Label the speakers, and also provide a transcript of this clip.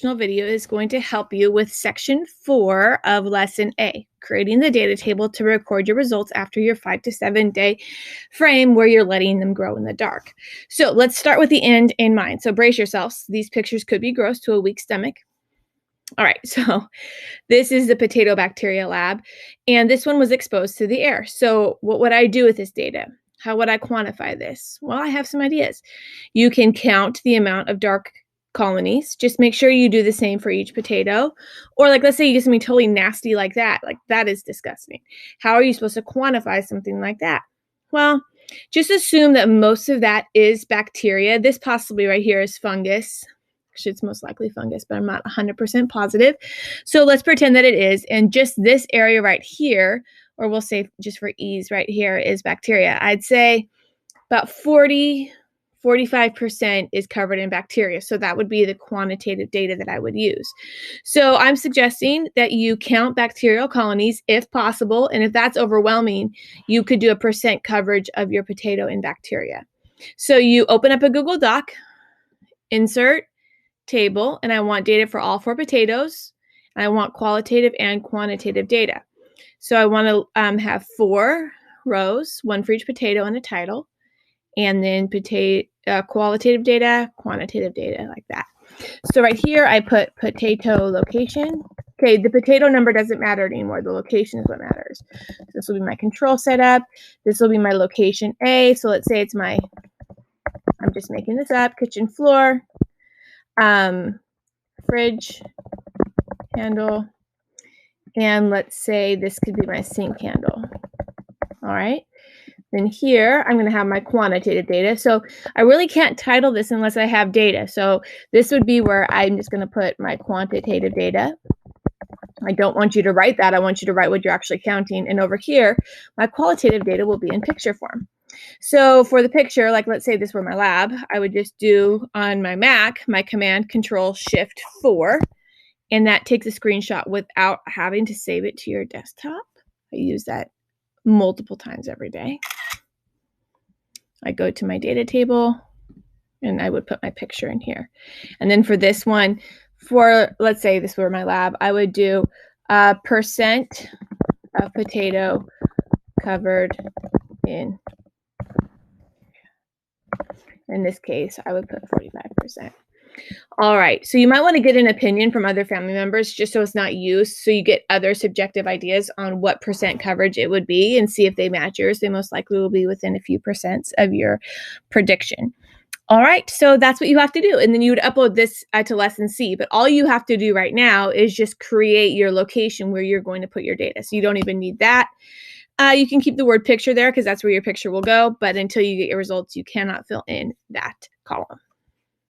Speaker 1: instructional video is going to help you with section 4 of lesson A, creating the data table to record your results after your 5 to 7 day frame where you're letting them grow in the dark. So let's start with the end in mind. So brace yourselves. These pictures could be gross to a weak stomach. All right, so this is the potato bacteria lab, and this one was exposed to the air. So what would I do with this data? How would I quantify this? Well, I have some ideas. You can count the amount of dark colonies. Just make sure you do the same for each potato. Or like, let's say you get something totally nasty like that. Like, that is disgusting. How are you supposed to quantify something like that? Well, just assume that most of that is bacteria. This possibly right here is fungus. Actually, it's most likely fungus, but I'm not 100% positive. So let's pretend that it is. And just this area right here, or we'll say just for ease right here, is bacteria. I'd say about 45% is covered in bacteria. So that would be the quantitative data that I would use. So I'm suggesting that you count bacterial colonies if possible. And if that's overwhelming, you could do a percent coverage of your potato in bacteria. So you open up a Google Doc, insert table, and I want data for all 4 potatoes. I want qualitative and quantitative data. So I want to have 4 rows, 1 for each potato and a title, and then qualitative data, quantitative data, like that. So right here, I put potato location. Okay, the potato number doesn't matter anymore. The location is what matters. So this will be my control setup. This will be my location A. So let's say it's my, I'm just making this up, kitchen floor, fridge handle, and let's say this could be my sink handle. All right. Then here, I'm going to have my quantitative data. So I really can't title this unless I have data. So this would be where I'm just going to put my quantitative data. I don't want you to write that. I want you to write what you're actually counting. And over here, my qualitative data will be in picture form. So for the picture, like let's say this were my lab, I would just do on my Mac, my Command Control Shift 4, and that takes a screenshot without having to save it to your desktop. I use that multiple times every day. I go to my data table and I would put my picture in here. And then for this one, for let's say this were my lab, I would do percent of potato covered in this case, I would put 45%. All right, so you might want to get an opinion from other family members just so it's not used, so you get other subjective ideas on what percent coverage it would be and see if they match yours. They most likely will be within a few percents of your prediction. All right, so that's what you have to do. And then you would upload this to lesson C, but all you have to do right now is just create your location where you're going to put your data. So you don't even need that. You can keep the word picture there because that's where your picture will go, but until you get your results, you cannot fill in that column.